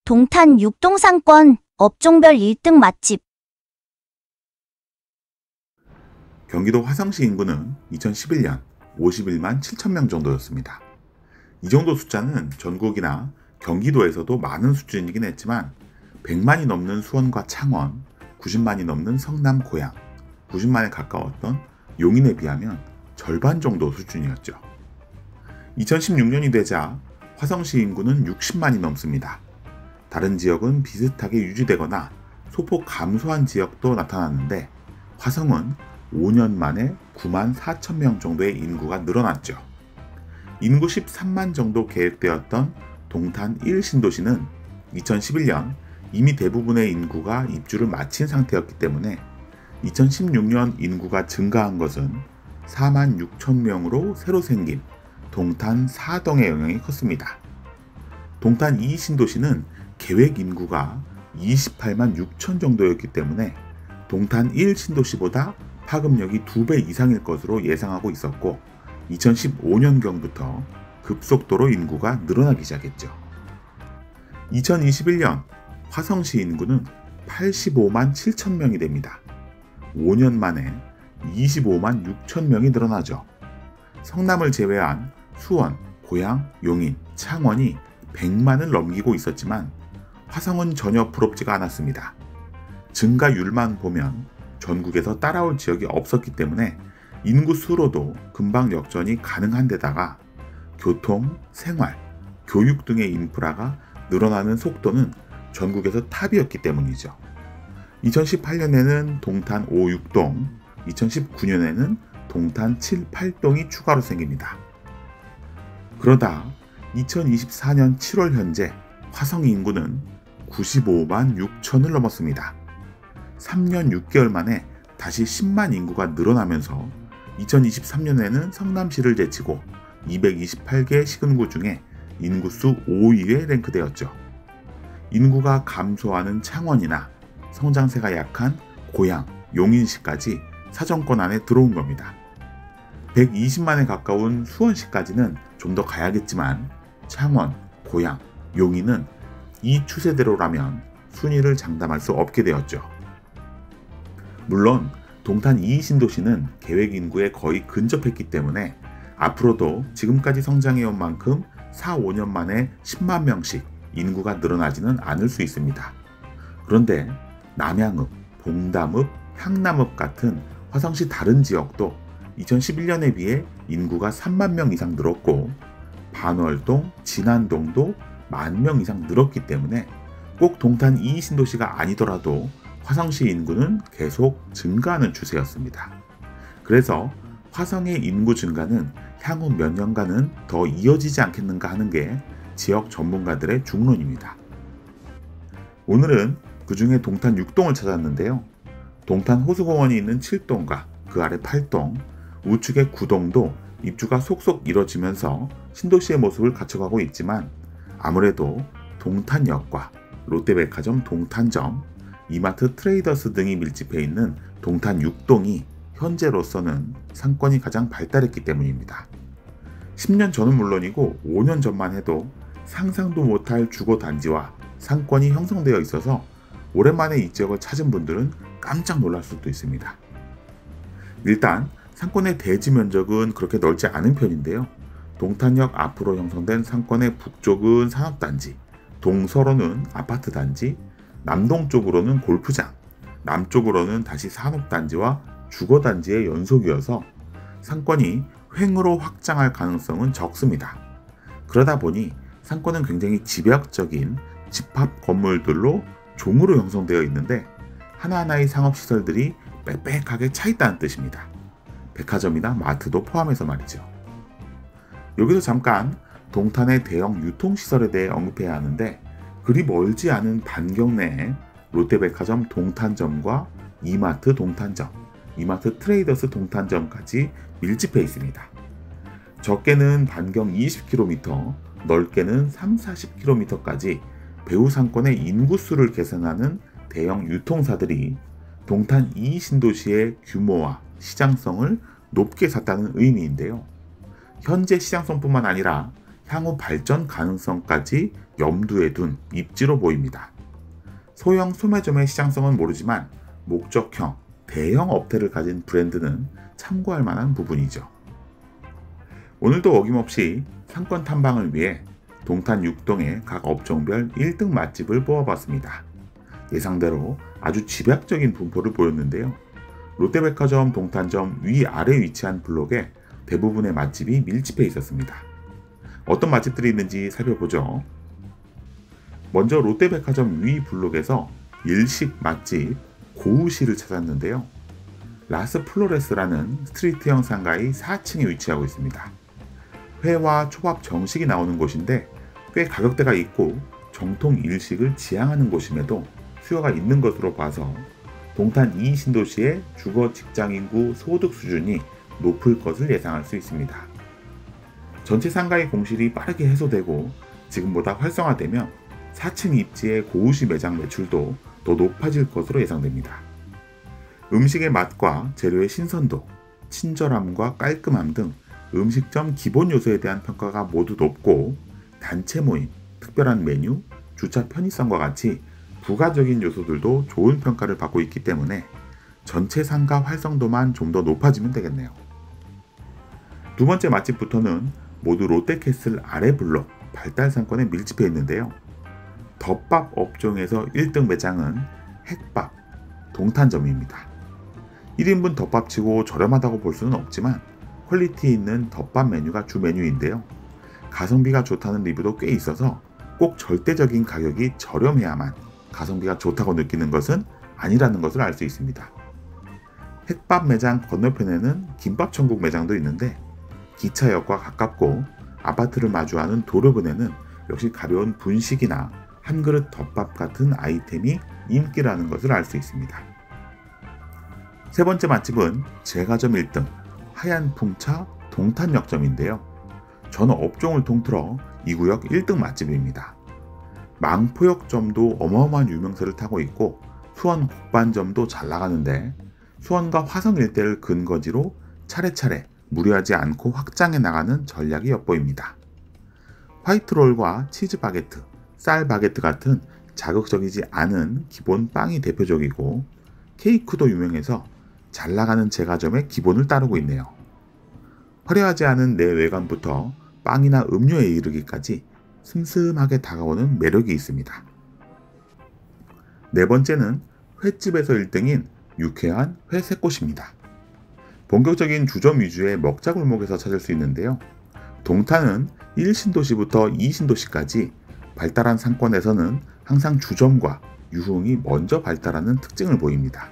동탄 육동상권 업종별 1등 맛집. 경기도 화성시 인구는 2011년 51만 7천 명 정도였습니다. 이 정도 숫자는 전국이나 경기도에서도 많은 수준이긴 했지만 100만이 넘는 수원과 창원, 90만이 넘는 성남 고양, 90만에 가까웠던 용인에 비하면 절반 정도 수준이었죠. 2016년이 되자 화성시 인구는 60만이 넘습니다. 다른 지역은 비슷하게 유지되거나 소폭 감소한 지역도 나타났는데 화성은 5년 만에 9만 4천 명 정도의 인구가 늘어났죠. 인구 13만 정도 계획되었던 동탄 1신도시는 2011년 이미 대부분의 인구가 입주를 마친 상태였기 때문에 2016년 인구가 증가한 것은 4만 6천 명으로 새로 생긴 동탄 4동의 영향이 컸습니다. 동탄 2신도시는 계획 인구가 28만 6천 정도였기 때문에 동탄 1신도시보다 파급력이 2배 이상일 것으로 예상하고 있었고 2015년경부터 급속도로 인구가 늘어나기 시작했죠. 2021년 화성시 인구는 85만 7천 명이 됩니다. 5년 만에 25만 6천 명이 늘어나죠. 성남을 제외한 수원, 고양, 용인, 창원이 100만을 넘기고 있었지만 화성은 전혀 부럽지가 않았습니다. 증가율만 보면 전국에서 따라올 지역이 없었기 때문에 인구수로도 금방 역전이 가능한 데다가 교통, 생활, 교육 등의 인프라가 늘어나는 속도는 전국에서 탑이었기 때문이죠. 2018년에는 동탄 5, 6동, 2019년에는 동탄 7, 8동이 추가로 생깁니다. 그러다 2024년 7월 현재 화성 인구는 95만 6천을 넘었습니다. 3년 6개월 만에 다시 10만 인구가 늘어나면서 2023년에는 성남시를 제치고 228개 시군구 중에 인구수 5위에 랭크되었죠. 인구가 감소하는 창원이나 성장세가 약한 고양, 용인시까지 사정권 안에 들어온 겁니다. 120만에 가까운 수원시까지는 좀 더 가야겠지만 창원, 고양, 용인은 이 추세대로라면 순위를 장담할 수 없게 되었죠. 물론 동탄 2신도시는 계획 인구에 거의 근접했기 때문에 앞으로도 지금까지 성장해온 만큼 4, 5년 만에 10만 명씩 인구가 늘어나지는 않을 수 있습니다. 그런데 남양읍, 봉담읍, 향남읍 같은 화성시 다른 지역도 2011년에 비해 인구가 3만 명 이상 늘었고 반월동, 진안동도 10,000명 이상 늘었기 때문에 꼭 동탄 2신도시가 아니더라도 화성시 인구는 계속 증가하는 추세였습니다. 그래서 화성의 인구 증가는 향후 몇 년간은 더 이어지지 않겠는가 하는 게 지역 전문가들의 중론입니다. 오늘은 그 중에 동탄 6동을 찾았는데요. 동탄 호수공원이 있는 7동과 그 아래 8동, 우측의 9동도 입주가 속속 이뤄지면서 신도시의 모습을 갖춰가고 있지만 아무래도 동탄역과 롯데백화점 동탄점, 이마트 트레이더스 등이 밀집해 있는 동탄 6동이 현재로서는 상권이 가장 발달했기 때문입니다. 10년 전은 물론이고 5년 전만 해도 상상도 못할 주거단지와 상권이 형성되어 있어서 오랜만에 이 지역을 찾은 분들은 깜짝 놀랄 수도 있습니다. 일단 상권의 대지 면적은 그렇게 넓지 않은 편인데요. 동탄역 앞으로 형성된 상권의 북쪽은 산업단지, 동서로는 아파트단지, 남동쪽으로는 골프장, 남쪽으로는 다시 산업단지와 주거단지의 연속이어서 상권이 횡으로 확장할 가능성은 적습니다. 그러다 보니 상권은 굉장히 집약적인 집합 건물들로 종으로 형성되어 있는데 하나하나의 상업시설들이 빽빽하게 차있다는 뜻입니다. 백화점이나 마트도 포함해서 말이죠. 여기서 잠깐 동탄의 대형 유통시설에 대해 언급해야 하는데 그리 멀지 않은 반경 내에 롯데백화점 동탄점과 이마트 동탄점, 이마트 트레이더스 동탄점까지 밀집해 있습니다. 적게는 반경 20km, 넓게는 30-40km까지 배후 상권의 인구수를 계산하는 대형 유통사들이 동탄 2신도시의 규모와 시장성을 높게 샀다는 의미인데요. 현재 시장성뿐만 아니라 향후 발전 가능성까지 염두에 둔 입지로 보입니다. 소형 소매점의 시장성은 모르지만 목적형, 대형 업태를 가진 브랜드는 참고할 만한 부분이죠. 오늘도 어김없이 상권 탐방을 위해 동탄 6동의 각 업종별 1등 맛집을 뽑아봤습니다. 예상대로 아주 집약적인 분포를 보였는데요. 롯데백화점 동탄점 위아래 위치한 블록에 대부분의 맛집이 밀집해 있었습니다. 어떤 맛집들이 있는지 살펴보죠. 먼저 롯데백화점 위 블록에서 일식 맛집 고우시를 찾았는데요. 라스 플로레스라는 스트리트형 상가의 4층에 위치하고 있습니다. 회와 초밥 정식이 나오는 곳인데 꽤 가격대가 있고 정통 일식을 지향하는 곳임에도 수요가 있는 것으로 봐서 동탄 2 신도시의 주거 직장 인구 소득 수준이 높을 것을 예상할 수 있습니다. 전체 상가의 공실이 빠르게 해소되고 지금보다 활성화되면 4층 입지의 고우시 매장 매출도 더 높아질 것으로 예상됩니다. 음식의 맛과 재료의 신선도, 친절함과 깔끔함 등 음식점 기본 요소에 대한 평가가 모두 높고 단체 모임, 특별한 메뉴, 주차 편의성과 같이 부가적인 요소들도 좋은 평가를 받고 있기 때문에 전체 상가 활성도만 좀 더 높아지면 되겠네요. 두 번째 맛집부터는 모두 롯데캐슬 아래 블록 발달상권에 밀집해 있는데요. 덮밥 업종에서 1등 매장은 핵밥 동탄점입니다. 1인분 덮밥치고 저렴하다고 볼 수는 없지만 퀄리티 있는 덮밥 메뉴가 주 메뉴인데요. 가성비가 좋다는 리뷰도 꽤 있어서 꼭 절대적인 가격이 저렴해야만 가성비가 좋다고 느끼는 것은 아니라는 것을 알 수 있습니다. 핵밥 매장 건너편에는 김밥천국 매장도 있는데 기차역과 가깝고 아파트를 마주하는 도로변에는 역시 가벼운 분식이나 한 그릇 덮밥 같은 아이템이 인기라는 것을 알 수 있습니다. 세 번째 맛집은 제과점 1등 하얀풍차 동탄역점인데요. 전 업종을 통틀어 이 구역 1등 맛집입니다. 망포역점도 어마어마한 유명세를 타고 있고 수원 곡반점도 잘 나가는데 수원과 화성 일대를 근거지로 차례차례 무리하지 않고 확장해 나가는 전략이 엿보입니다. 화이트롤과 치즈 바게트, 쌀 바게트 같은 자극적이지 않은 기본 빵이 대표적이고 케이크도 유명해서 잘 나가는 제과점의 기본을 따르고 있네요. 화려하지 않은 내외관부터 빵이나 음료에 이르기까지 슴슴하게 다가오는 매력이 있습니다. 네 번째는 횟집에서 1등인 유쾌한 회새꽃입니다. 본격적인 주점 위주의 먹자골목에서 찾을 수 있는데요. 동탄은 1신도시부터 2신도시까지 발달한 상권에서는 항상 주점과 유흥이 먼저 발달하는 특징을 보입니다.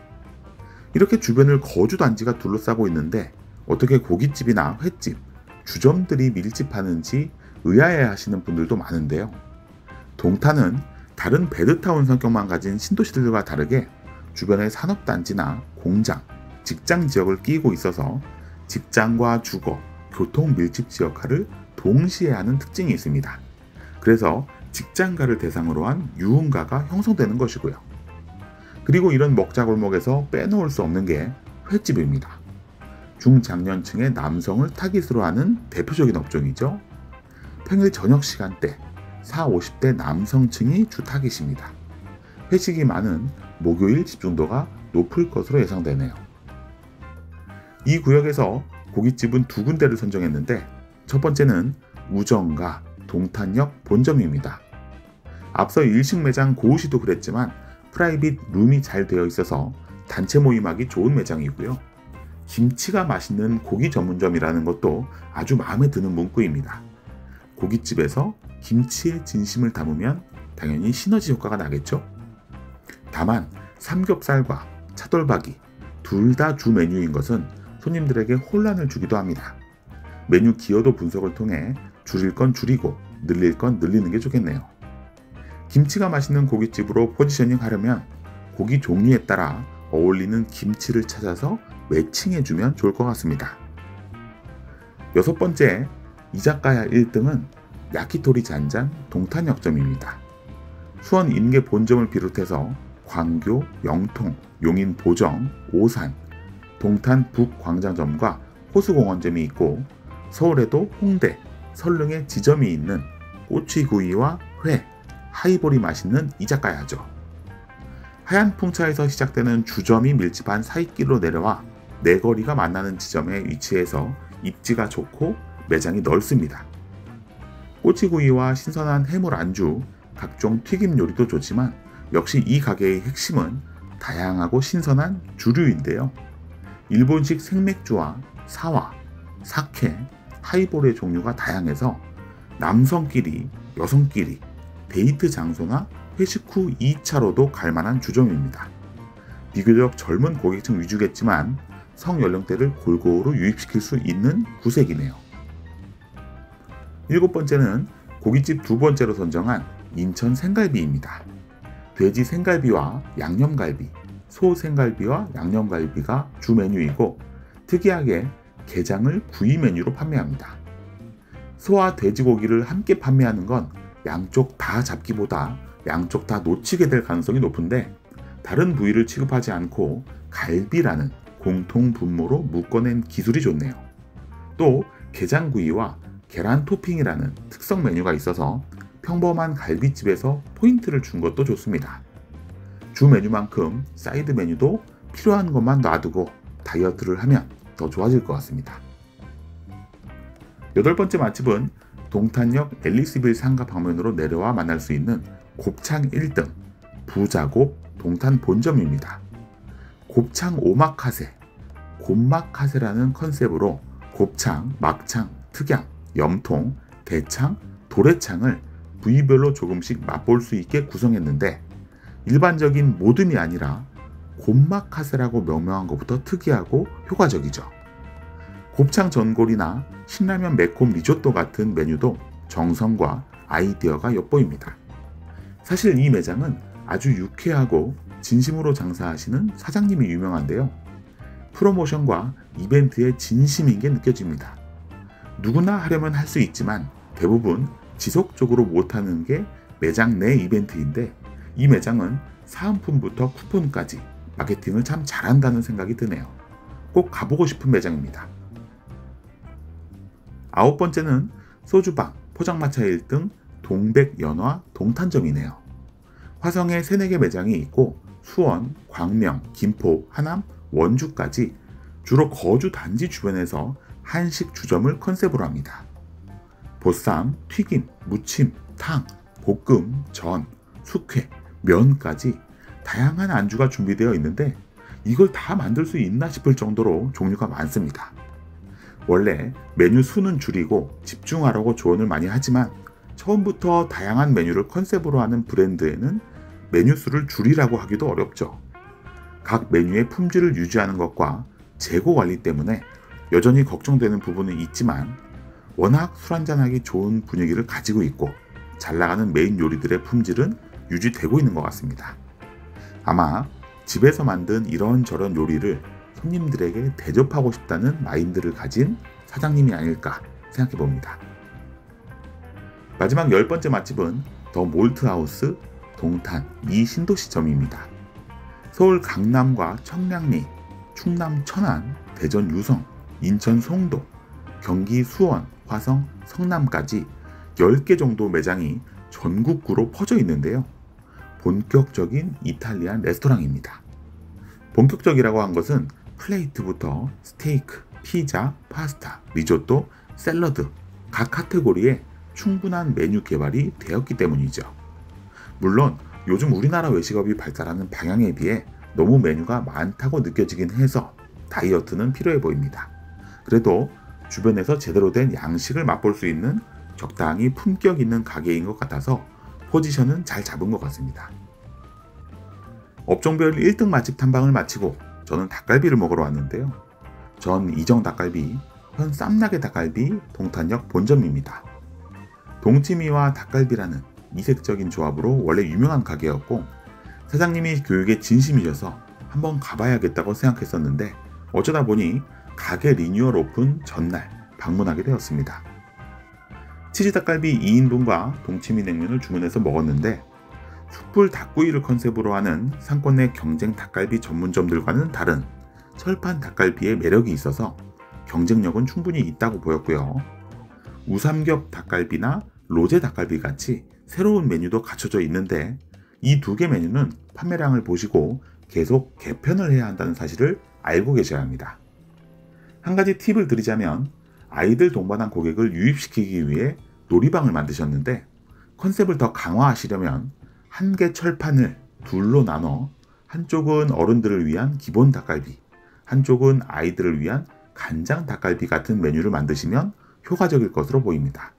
이렇게 주변을 거주단지가 둘러싸고 있는데 어떻게 고깃집이나 횟집, 주점들이 밀집하는지 의아해 하시는 분들도 많은데요. 동탄은 다른 베드타운 성격만 가진 신도시들과 다르게 주변에 산업단지나 공장, 직장 지역을 끼고 있어서 직장과 주거, 교통 밀집지 역할을 동시에 하는 특징이 있습니다. 그래서 직장가를 대상으로 한 유흥가가 형성되는 것이고요. 그리고 이런 먹자골목에서 빼놓을 수 없는 게 횟집입니다. 중장년층의 남성을 타깃으로 하는 대표적인 업종이죠. 평일 저녁 시간대 40, 50대 남성층이 주 타깃입니다. 회식이 많은 목요일 집중도가 높을 것으로 예상되네요. 이 구역에서 고깃집은 두 군데를 선정했는데 첫 번째는 우정가 동탄역 본점입니다. 앞서 일식 매장 고우시도 그랬지만 프라이빗 룸이 잘 되어 있어서 단체 모임하기 좋은 매장이고요. 김치가 맛있는 고기 전문점이라는 것도 아주 마음에 드는 문구입니다. 고깃집에서 김치의 진심을 담으면 당연히 시너지 효과가 나겠죠? 다만 삼겹살과 차돌박이 둘 다 주 메뉴인 것은 손님들에게 혼란을 주기도 합니다. 메뉴 기여도 분석을 통해 줄일 건 줄이고 늘릴 건 늘리는 게 좋겠네요. 김치가 맛있는 고깃집으로 포지셔닝 하려면 고기 종류에 따라 어울리는 김치를 찾아서 매칭해주면 좋을 것 같습니다. 여섯 번째, 이자카야 1등은 야키토리 잔잔 동탄역점입니다. 수원 임계 본점을 비롯해서 광교, 영통, 용인 보정, 오산, 동탄 북광장점과 호수공원점이 있고 서울에도 홍대, 설릉에 지점이 있는 꼬치구이와 회, 하이볼이 맛있는 이자카야죠. 하얀 풍차에서 시작되는 주점이 밀집한 사이길로 내려와 네거리가 만나는 지점에 위치해서 입지가 좋고 매장이 넓습니다. 꼬치구이와 신선한 해물 안주, 각종 튀김 요리도 좋지만 역시 이 가게의 핵심은 다양하고 신선한 주류인데요. 일본식 생맥주와 사와, 사케, 하이볼의 종류가 다양해서 남성끼리, 여성끼리, 데이트 장소나 회식 후 2차로도 갈만한 주점입니다. 비교적 젊은 고객층 위주겠지만 성연령대를 골고루 유입시킬 수 있는 구색이네요. 7번째는 고깃집 2번째로 선정한 인천 생갈비입니다. 돼지 생갈비와 양념갈비, 소 생갈비와 양념갈비가 주 메뉴이고 특이하게 게장을 구이 메뉴로 판매합니다. 소와 돼지고기를 함께 판매하는 건 양쪽 다 잡기보다 양쪽 다 놓치게 될 가능성이 높은데 다른 부위를 취급하지 않고 갈비라는 공통 분모로 묶어낸 기술이 좋네요. 또 게장구이와 계란 토핑이라는 특성 메뉴가 있어서 평범한 갈비집에서 포인트를 준 것도 좋습니다. 주 메뉴만큼 사이드 메뉴도 필요한 것만 놔두고 다이어트를 하면 더 좋아질 것 같습니다. 8번째 맛집은 동탄역 앨리스빌 상가 방면으로 내려와 만날 수 있는 곱창 1등 부자곱 동탄 본점입니다. 곱창 오마카세, 곱마카세라는 컨셉으로 곱창, 막창, 특양, 염통, 대창, 도래창을 부위별로 조금씩 맛볼 수 있게 구성했는데 일반적인 모듬이 아니라 곱마카세라고 명명한 것부터 특이하고 효과적이죠. 곱창 전골이나 신라면 매콤 리조또 같은 메뉴도 정성과 아이디어가 엿보입니다. 사실 이 매장은 아주 유쾌하고 진심으로 장사하시는 사장님이 유명한데요. 프로모션과 이벤트에 진심인 게 느껴집니다. 누구나 하려면 할 수 있지만 대부분 지속적으로 못하는 게 매장 내 이벤트인데 이 매장은 사은품부터 쿠폰까지 마케팅을 참 잘한다는 생각이 드네요. 꼭 가보고 싶은 매장입니다. 9번째는 소주방, 포장마차 1등 동백연화 동탄점이네요. 화성에 3-4개 매장이 있고 수원, 광명, 김포, 하남, 원주까지 주로 거주 단지 주변에서 한식 주점을 컨셉으로 합니다. 보쌈, 튀김, 무침, 탕, 볶음, 전, 숙회, 면까지 다양한 안주가 준비되어 있는데 이걸 다 만들 수 있나 싶을 정도로 종류가 많습니다. 원래 메뉴 수는 줄이고 집중하라고 조언을 많이 하지만 처음부터 다양한 메뉴를 컨셉으로 하는 브랜드에는 메뉴 수를 줄이라고 하기도 어렵죠. 각 메뉴의 품질을 유지하는 것과 재고 관리 때문에 여전히 걱정되는 부분은 있지만 워낙 술 한잔하기 좋은 분위기를 가지고 있고 잘 나가는 메인 요리들의 품질은 유지되고 있는 것 같습니다. 아마 집에서 만든 이런저런 요리를 손님들에게 대접하고 싶다는 마인드를 가진 사장님이 아닐까 생각해 봅니다. 마지막 10번째 맛집은 더 몰트하우스 동탄 이신도시점입니다. 서울 강남과 청량리, 충남 천안, 대전 유성, 인천 송도, 경기 수원, 화성, 성남까지 10개 정도 매장이 전국구로 퍼져 있는데요. 본격적인 이탈리안 레스토랑입니다. 본격적이라고 한 것은 플레이트부터 스테이크, 피자, 파스타, 리조또, 샐러드 각 카테고리에 충분한 메뉴 개발이 되었기 때문이죠. 물론 요즘 우리나라 외식업이 발달하는 방향에 비해 너무 메뉴가 많다고 느껴지긴 해서 다이어트는 필요해 보입니다. 그래도 주변에서 제대로 된 양식을 맛볼 수 있는 적당히 품격 있는 가게인 것 같아서 포지션은 잘 잡은 것 같습니다. 업종별 1등 맛집 탐방을 마치고 저는 닭갈비를 먹으러 왔는데요. 전 이정 닭갈비, 현 쌈나게 닭갈비 동탄역 본점입니다. 동치미와 닭갈비라는 이색적인 조합으로 원래 유명한 가게였고 사장님이 교육에 진심이셔서 한번 가봐야겠다고 생각했었는데 어쩌다 보니 가게 리뉴얼 오픈 전날 방문하게 되었습니다. 치즈 닭갈비 2인분과 동치미 냉면을 주문해서 먹었는데 숯불 닭구이를 컨셉으로 하는 상권 내 경쟁 닭갈비 전문점들과는 다른 철판 닭갈비의 매력이 있어서 경쟁력은 충분히 있다고 보였고요. 우삼겹 닭갈비나 로제 닭갈비 같이 새로운 메뉴도 갖춰져 있는데 이 두 개 메뉴는 판매량을 보시고 계속 개편을 해야 한다는 사실을 알고 계셔야 합니다. 한 가지 팁을 드리자면 아이들 동반한 고객을 유입시키기 위해 놀이방을 만드셨는데 컨셉을 더 강화하시려면 한 개 철판을 둘로 나눠 한쪽은 어른들을 위한 기본 닭갈비, 한쪽은 아이들을 위한 간장 닭갈비 같은 메뉴를 만드시면 효과적일 것으로 보입니다.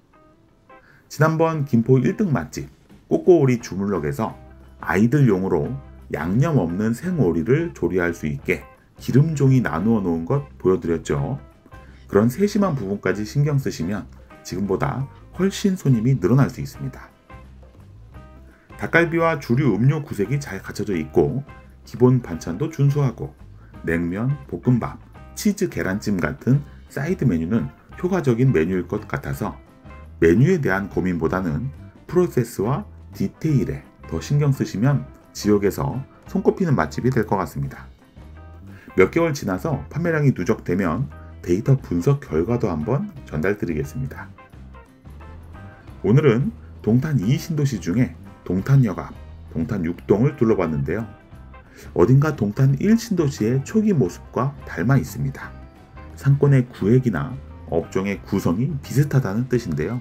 지난번 김포 1등 맛집 꼬꼬오리 주물럭에서 아이들용으로 양념 없는 생오리를 조리할 수 있게 기름종이 나누어 놓은 것 보여드렸죠. 그런 세심한 부분까지 신경 쓰시면 지금보다 훨씬 손님이 늘어날 수 있습니다. 닭갈비와 주류 음료 구색이 잘 갖춰져 있고 기본 반찬도 준수하고 냉면, 볶음밥, 치즈 계란찜 같은 사이드 메뉴는 효과적인 메뉴일 것 같아서 메뉴에 대한 고민보다는 프로세스와 디테일에 더 신경 쓰시면 지역에서 손꼽히는 맛집이 될 것 같습니다. 몇 개월 지나서 판매량이 누적되면 데이터 분석 결과도 한번 전달드리겠습니다. 오늘은 동탄 2신도시 중에 동탄역 앞, 동탄 6동을 둘러봤는데요. 어딘가 동탄 1신도시의 초기 모습과 닮아 있습니다. 상권의 구획이나 업종의 구성이 비슷하다는 뜻인데요.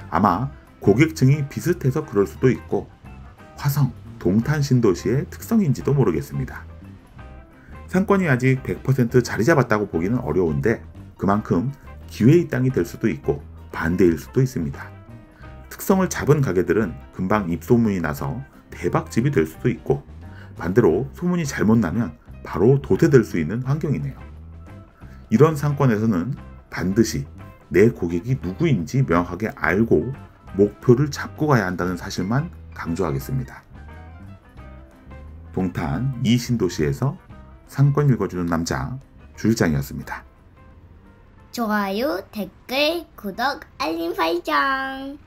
아마 고객층이 비슷해서 그럴 수도 있고 화성, 동탄 신도시의 특성인지도 모르겠습니다. 상권이 아직 100% 자리 잡았다고 보기는 어려운데 그만큼 기회의 땅이 될 수도 있고 반대일 수도 있습니다. 특성을 잡은 가게들은 금방 입소문이 나서 대박집이 될 수도 있고 반대로 소문이 잘못 나면 바로 도태될 수 있는 환경이네요. 이런 상권에서는 반드시 내 고객이 누구인지 명확하게 알고 목표를 잡고 가야 한다는 사실만 강조하겠습니다. 동탄 2신도시에서 상권 읽어주는 남자 주일장이었습니다. 좋아요, 댓글, 구독, 알림 설정.